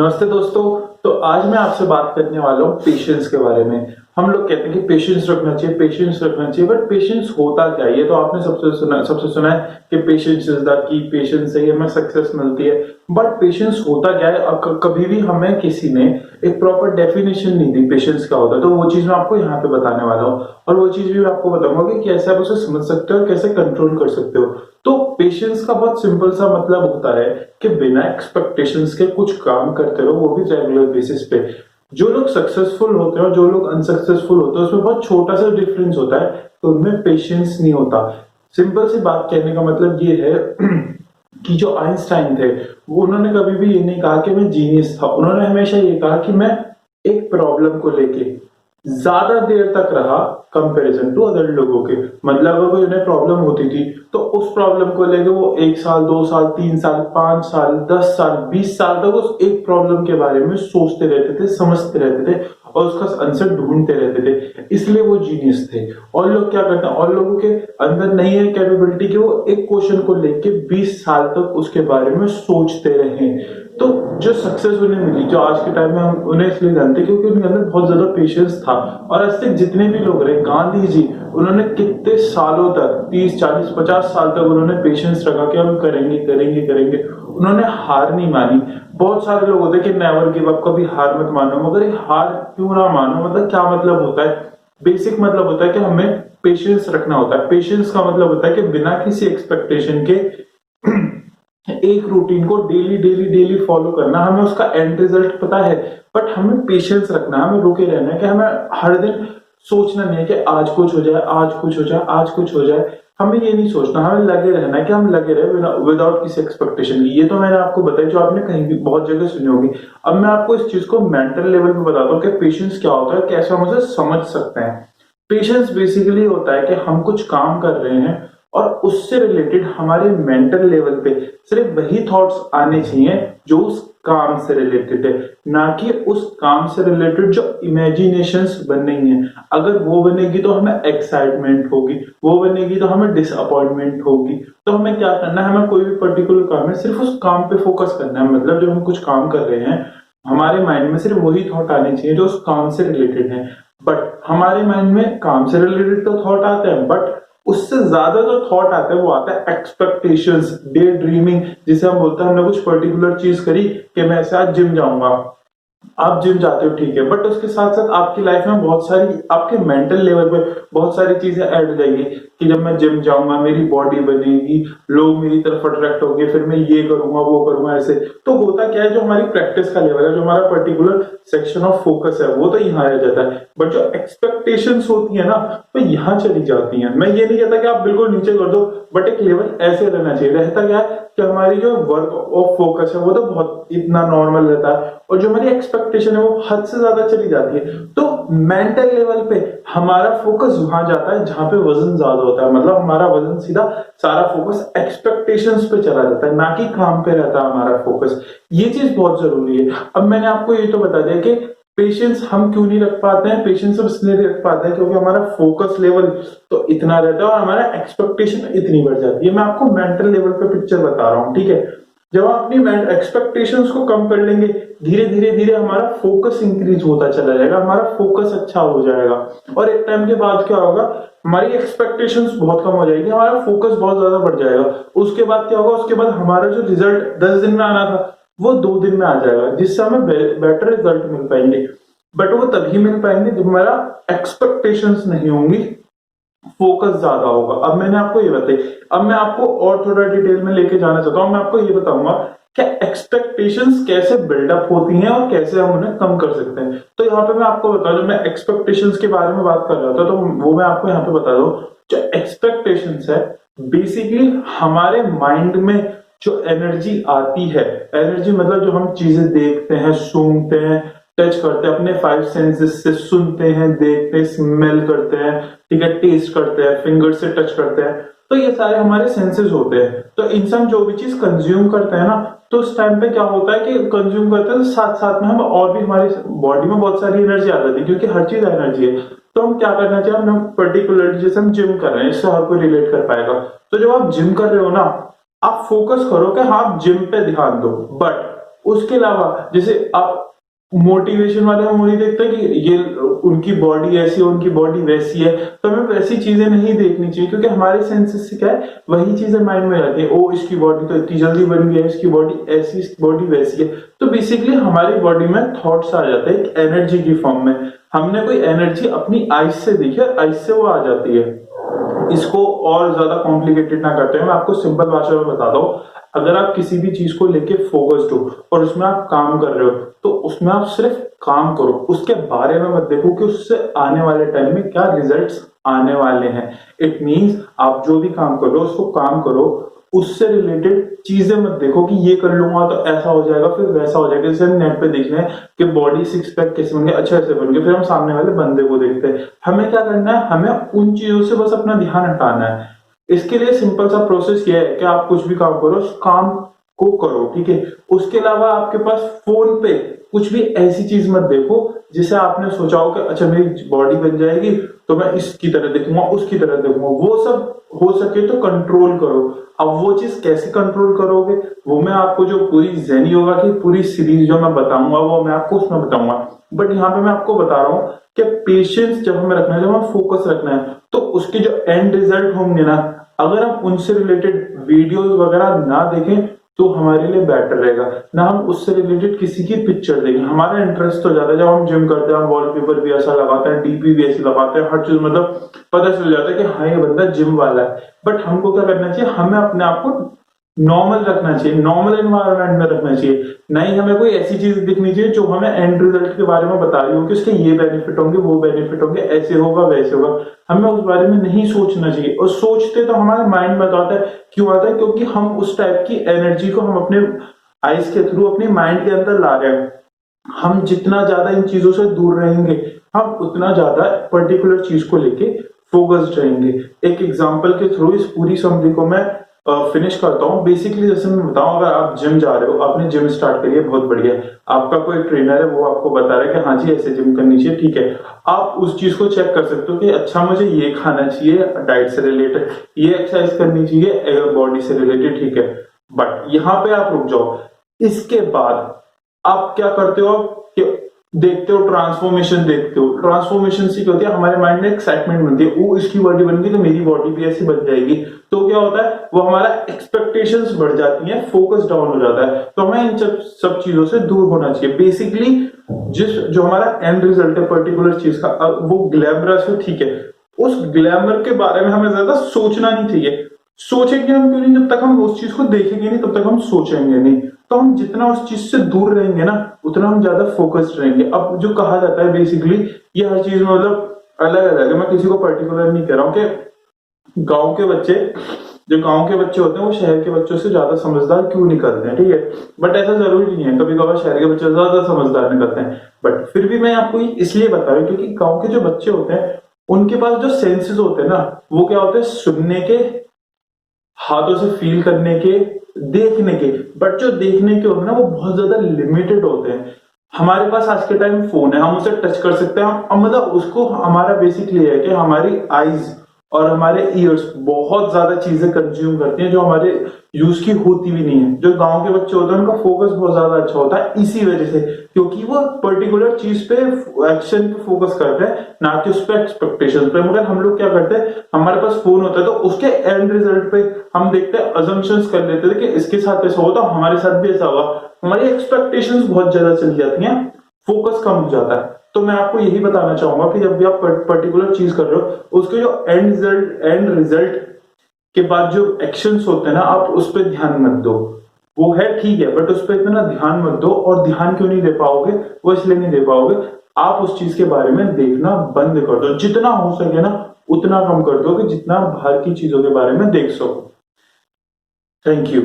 नमस्ते दोस्तों। तो आज मैं आपसे बात करने वाला हूँ पेशेंस के बारे में। हम लोग कहते हैं कि पेशेंस रखना चाहिए, पेशेंस रखना चाहिए, बट पेशेंस होता क्या है? ये तो आपने सबसे सुना है कि patience is the key, patience से ही हमें सक्सेस मिलती है। बट पेशेंस होता क्या है? कभी भी हमें किसी ने एक प्रॉपर डेफिनेशन नहीं दी पेशेंस क्या होता है, तो वो चीज मैं आपको यहाँ पे बताने वाला हूँ। और वो चीज भी मैं आपको बताऊंगा कि कैसे आप उसे समझ सकते हो और कैसे कंट्रोल कर सकते हो। तो पेशेंस का बहुत सिंपल सा मतलब होता है कि बिना एक्सपेक्टेशंस के कुछ काम करते रहो, वो भी रेगुलर बेसिस पे। जो लोग सक्सेसफुल होते हैं और जो लोग अनसक्सेसफुल होते हैं उसमें बहुत छोटा सा डिफरेंस होता है, तो उनमें पेशेंस नहीं होता। सिंपल सी बात कहने का मतलब ये है कि जो आइंस्टाइन थे वो उन्होंने कभी भी ये नहीं कहा कि मैं जीनियस था। उन्होंने हमेशा ये कहा कि मैं एक प्रॉब्लम को लेके ज्यादा देर तक रहा कंपैरिजन टू अदर लोगों के। मतलब अगर कोई उन्हें प्रॉब्लम होती थी तो उस प्रॉब्लम को लेकर वो 1 साल, 2 साल, 3 साल, 5 साल, 10 साल, 20 साल तक उस एक प्रॉब्लम के बारे में सोचते रहते थे, समझते रहते थे और उसका आंसर ढूंढते रहते थे। इसलिए वो जीनियस थे। और लोग क्या करते हैं, और लोगों के अंदर नहीं है कैपेबिलिटी कि वो एक क्वेश्चन को लेके 20 साल तक उसके बारे में सोचते रहे। तो जो सक्सेस उन्हें मिली, जो आज के टाइम में हम उन्हें इसलिए जानते हैं क्योंकि उनके अंदर बहुत ज्यादा पेशेंस था। और आज तक जितने भी लोग रहे, गांधी जी, उन्होंने कितने सालों तक, 30, 40, 50 साल तक उन्होंने पेशेंस रखा कि हम करेंगे करेंगे करेंगे। उन्होंने हार नहीं मानी। बहुत सारे लोग होते हैं कि नेवर गिव अप, कभी हार मत मानो। मगर हार क्यों ना मानो, मतलब क्या मतलब होता है? बेसिक मतलब होता है कि हमें पेशेंस रखना होता है। पेशेंस का मतलब होता है कि बिना किसी एक्सपेक्टेशन के एक रूटीन को डेली डेली डेली फॉलो करना। हमें उसका एंड रिजल्ट पता है, बट हमें पेशेंस रखना है, हमें रुके रहना है कि हमें हर दिन सोचना नहीं है कि आज कुछ हो जाए, आज कुछ हो जाए, आज कुछ हो जाए। हमें ये नहीं सोचना, हमें लगे रहना है कि हम लगे रहे विदाउट किसी एक्सपेक्टेशन की। ये तो मैंने आपको बताया, जो आपने कहीं भी बहुत जगह सुनी होगी। अब मैं आपको इस चीज को मेंटल लेवल पे बताता हूँ कि पेशेंस क्या होता है, कैसे हम उसे समझ सकते हैं। पेशेंस बेसिकली होता है कि हम कुछ काम कर रहे हैं और उससे रिलेटेड हमारे मेंटल लेवल पे सिर्फ वही थॉट्स आने चाहिए जो उस काम से रिलेटेड है, ना कि उस काम से रिलेटेड जो इमेजिनेशंस बन रही हैं। अगर वो बनेगी तो हमें एक्साइटमेंट होगी, वो बनेगी तो हमें डिसअपॉइंटमेंट होगी। तो हमें क्या करना है, हमें कोई भी पर्टिकुलर काम है सिर्फ उस काम पे फोकस करना है। मतलब जब हम कुछ काम कर रहे हैं, हमारे माइंड में सिर्फ वही थॉट आने चाहिए जो उस काम से रिलेटेड है। बट हमारे माइंड में काम से रिलेटेड तो थॉट आते हैं, बट उससे ज्यादा जो थॉट आता है वो आता है एक्सपेक्टेशंस, डे ड्रीमिंग, जिसे हम बोलते हैं हमने कुछ पर्टिकुलर चीज करी कि मैं ऐसे आज जिम जाऊंगा। आप जिम जाते हो, ठीक है, बट उसके साथ साथ आपकी लाइफ में बहुत सारी, आपके मेंटल लेवल पे बहुत सारी चीजें ऐड हो जाएंगी कि जब मैं जिम जाऊंगा मेरी बॉडी बनेगी, लोग मेरी तरफ अट्रैक्ट होंगे, फिर मैं ये करूंगा वो करूंगा ऐसे। तो होता क्या है, जो हमारी प्रैक्टिस का लेवल है, जो हमारा पर्टिकुलर सेक्शन ऑफ फोकस है, वो तो यहाँ रह जाता है। बट जो एक्सपेक्टेशंस होती है ना, वो यहाँ चली जाती हैं। मैं ये नहीं कहता कि आप बिल्कुल नीचे कर दो, बट एक लेवल ऐसे रहना चाहिए। रहता क्या है कि हमारी जो वर्क ऑफ फोकस है वो तो बहुत इतना नॉर्मल रहता है, और जो हमारी एक्सपेक्टेशन है वो हद से ज्यादा चली जाती है। तो मेंटल लेवल पे हमारा फोकस वहां जाता है जहां पे वजन ज्यादा होता है। मतलब हमारा वजन सीधा, सारा फोकस एक्सपेक्टेशंस पे चला जाता है, ना कि काम पे रहता है हमारा फोकस। ये चीज बहुत जरूरी है। अब मैंने आपको ये तो बता दिया कि पेशेंस हम क्यों नहीं रख पाते हैं। पेशेंस हम इसलिए नहीं रख पाते हैं क्योंकि हमारा फोकस लेवल तो इतना रहता है और हमारा एक्सपेक्टेशन इतनी बढ़ जाती है। मैं आपको मेंटल लेवल पे पिक्चर बता रहा हूँ, ठीक है। जब आप अपनी एक्सपेक्टेशंस को कम कर लेंगे, धीरे धीरे धीरे हमारा फोकस इंक्रीज होता चला जाएगा, हमारा फोकस अच्छा हो जाएगा। और एक टाइम के बाद क्या होगा, हमारी एक्सपेक्टेशंस बहुत कम हो जाएगी, हमारा फोकस बहुत ज्यादा बढ़ जाएगा। उसके बाद क्या होगा, उसके बाद हमारा जो रिजल्ट 10 दिन में आना था वो 2 दिन में आ जाएगा, जिससे हमें बेटर रिजल्ट मिल पाएंगे। बट वो तभी मिल पाएंगे जब हमारा एक्सपेक्टेशंस नहीं होंगी, फोकस ज्यादा होगा। अब मैंने आपको ये बताई, अब मैं आपको और थोड़ा डिटेल में लेके जाना चाहता हूं। मैं आपको ये बताऊंगा कि एक्सपेक्टेशंस कैसे बिल्डअप होती हैं और कैसे हम उन्हें कम कर सकते हैं। तो यहाँ पे मैं आपको बता दूं, मैं एक्सपेक्टेशंस के बारे में बात कर रहा था, तो वो मैं आपको यहाँ पे बता दूं। जो एक्सपेक्टेशंस है, बेसिकली हमारे माइंड में जो एनर्जी आती है, एनर्जी मतलब जो हम चीजें देखते हैं, सूंघते हैं, टच करते हैं, अपने 5 सेंसेस से सुनते हैं, देखते हैं, स्मेल करते हैं, ठीक है, टेस्ट करते हैं, फिंगर से टच करते हैं। तो ये सारे हमारे सेंसेस होते हैं। तो इंसान जो भी चीज कंज्यूम करता है ना, तो उस टाइम पे क्या होता है कि कंज्यूम करते हैं तो साथ साथ में हम और भी, हमारी बॉडी में बहुत सारी एनर्जी आ जाती है, क्योंकि हर चीज एनर्जी है। तो हम क्या करना चाहिए, हम पर्टिकुलर जैसे हम जिम कर रहे हैं, इससे हर कोई रिलेट कर पाएगा। तो जब आप जिम कर रहे हो ना, आप फोकस करो कि हाँ आप जिम पे ध्यान दो, बट उसके अलावा जैसे आप मोटिवेशन वाले हम वही देखते हैं कि ये उनकी बॉडी ऐसी है, उनकी बॉडी वैसी है, तो हमें वैसी चीजें नहीं देखनी चाहिए, क्योंकि हमारे सेंसेस से क्या है, वही चीजें माइंड में आती है। ओ, इसकी बॉडी तो इतनी जल्दी बन गई है, इसकी बॉडी ऐसी, इसकी बॉडी वैसी है। तो बेसिकली हमारी बॉडी में थॉट्स आ जाते हैं एक एनर्जी की फॉर्म में। हमने कोई एनर्जी अपनी आइज से देखी है, आइज से वो आ जाती है। इसको और ज्यादा कॉम्प्लिकेटेड ना करते हैं, मैं आपको सिंपल भाषा में बताता हूँ। अगर आप किसी भी चीज को लेके फोकस्ड हो और उसमें आप काम कर रहे हो, तो उसमें आप सिर्फ काम करो, उसके बारे में मत देखो कि उससे आने वाले टाइम में क्या रिजल्ट्स आने वाले हैं। इट मींस आप जो भी काम कर रहे हो उसको काम करो, उससे रिलेटेड चीजें मत देखो कि ये कर लूंगा तो ऐसा हो जाएगा, फिर वैसा हो जाएगा। जैसे हम नेट पे देख रहे हैं कि बॉडी सिक्स पैक कैसे बन गया, अच्छा ऐसे बन गया, फिर हम सामने वाले बंदे को देखते हैं। हमें क्या करना है, हमें उन चीजों से बस अपना ध्यान हटाना है। इसके लिए सिंपल सा प्रोसेस ये है कि आप कुछ भी काम करो, उस काम को करो, ठीक है। उसके अलावा आपके पास फोन पे कुछ भी ऐसी चीज मत देखो जिसे आपने सोचा हो कि अच्छा मेरी बॉडी बन जाएगी तो मैं इसकी तरह देखूंगा, उसकी तरह देखूंगा। वो सब हो सके तो कंट्रोल करो। अब वो चीज कैसे कंट्रोल करोगे, वो मैं आपको जो पूरी जेनी योगा की पूरी सीरीज जो मैं बताऊंगा वो मैं आपको उसमें बताऊंगा। बट यहाँ पे मैं आपको बता रहा हूँ कि पेशेंस जब हमें रखना है, जब हमें फोकस रखना है, तो उसके जो एंड रिजल्ट होंगे ना, अगर हम उनसे रिलेटेड वीडियोस वगैरह ना देखें तो हमारे लिए बेटर रहेगा। ना हम उससे रिलेटेड किसी की पिक्चर देखें, हमारा इंटरेस्ट तो ज्यादा, जब हम जिम करते हैं हम वॉलपेपर भी ऐसा लगाते हैं, डीपी भी ऐसी लगाते हैं, हर चीज मतलब पता चल जाता है कि हाँ ये बंदा जिम वाला है। बट हमको क्या करना चाहिए, हमें अपने आप को नॉर्मल रखना चाहिए, नॉर्मल एनवायरनमेंट में रखना चाहिए। नहीं हमें कोई ऐसी चीज दिखनी चाहिए जो हमें एंड रिजल्ट के बारे में बता रही हो कि उसके ये बेनिफिट होंगे, वो बेनिफिट होंगे, ऐसे होगा वैसे होगा। हमें उस बारे में नहीं सोचना चाहिए। और सोचते तो हमारे माइंड में आता है, क्यों आता है, क्योंकि हम उस टाइप की एनर्जी को हम अपने आइज के थ्रू अपने माइंड के अंदर ला रहे हैं। हम जितना ज्यादा इन चीजों से दूर रहेंगे, हम उतना ज्यादा पर्टिकुलर चीज को लेके फोकस्ड रहेंगे। एक एग्जांपल के थ्रू इस पूरी समरी को मैं फिनिश करता हूँ। बेसिकली जैसे मैं बताऊं, अगर आप जिम जा रहे हो, आपने जिम स्टार्ट करी है, बहुत बढ़िया है, आपका कोई ट्रेनर है वो आपको बता रहा है कि हाँ जी ऐसे जिम करनी चाहिए, ठीक है। आप उस चीज को चेक कर सकते हो कि अच्छा मुझे ये खाना चाहिए डाइट से रिलेटेड, ये एक्सरसाइज करनी चाहिए बॉडी से रिलेटेड, ठीक है। बट यहाँ पे आप रुक जाओ। इसके बाद आप क्या करते हो कि देखते हो ट्रांसफॉर्मेशन, देखते हो ट्रांसफॉर्मेशन से क्या होती है, हमारे माइंड में एक्साइटमेंट बनती है, वो इसकी बॉडी बन गई तो मेरी बॉडी भी ऐसी बन जाएगी। तो क्या होता है, वो हमारा एक्सपेक्टेशंस बढ़ जाती हैं, फोकस डाउन हो जाता है। तो हमें इन सब चीजों से दूर होना चाहिए। बेसिकली जो हमारा एंड रिजल्ट है पर्टिकुलर चीज का, वो ग्लैमरस है, ठीक है, उस ग्लैमर के बारे में हमें ज्यादा सोचना नहीं चाहिए। सोचेंगे हम क्यों नहीं, जब तक हम उस चीज को देखेंगे नहीं तब तक हम सोचेंगे नहीं। तो हम जितना उस चीज से दूर रहेंगे ना, उतना हम ज्यादा फोकस्ड रहेंगे। अब जो कहा जाता है बेसिकली, ये हर चीज में मतलब अलग अलग है, मैं किसी को पर्टिकुलर नहीं कह रहा हूँ कि गांव के बच्चे, जो गांव के बच्चे होते हैं वो शहर के बच्चों से ज्यादा समझदार क्यों निकलते हैं, ठीक है। बट ऐसा जरूरी नहीं है, कभी कभार शहर के बच्चे ज्यादा समझदार निकलते हैं। बट फिर भी मैं आपको इसलिए बता रहा हूँ क्योंकि गांव के जो बच्चे होते हैं उनके पास जो सेंसेस होते हैं ना, वो क्या होते हैं, सुनने के, हाथों से फील करने के, देखने के। बट जो देखने के होते हैं ना वो बहुत ज्यादा लिमिटेड होते हैं। हमारे पास आज के टाइम फोन है, हम उसे टच कर सकते हैं, हम मतलब उसको, हमारा बेसिकली है कि हमारी आईज और हमारे ईयर्स बहुत ज्यादा चीजें कंज्यूम करती हैं जो हमारे यूज की होती भी नहीं है। जो गांव के बच्चे होते हैं उनका फोकस बहुत ज्यादा अच्छा होता है इसी वजह से, क्योंकि वो पर्टिकुलर चीज पे, एक्शन पे फोकस करते हैं, ना कि उस पे एक्सपेक्टेशन पे। मगर हम लोग क्या करते हैं, हमारे पास फोन होता है तो उसके एंड रिजल्ट पे हम देखते हैं, अजम्पशंस कर लेते थे कि इसके साथ ऐसा होता, हमारे साथ भी ऐसा होगा। हमारी एक्सपेक्टेशंस बहुत ज्यादा चली जाती हैं, फोकस कम हो जाता है। तो मैं आपको यही बताना चाहूंगा कि जब भी आप पर्टिकुलर चीज कर रहे हो, उसके जो एंड रिजल्ट के बाद जो एक्शंस होते हैं ना, आप उस पर ध्यान मत दो। वो है ठीक है, बट उस पर इतना ध्यान मत दो। और ध्यान क्यों नहीं दे पाओगे, वो इसलिए नहीं दे पाओगे, आप उस चीज के बारे में देखना बंद कर दो। जितना हो सके ना उतना कम कर दो कि जितना बाहर की चीजों के बारे में देख सको। Thank you.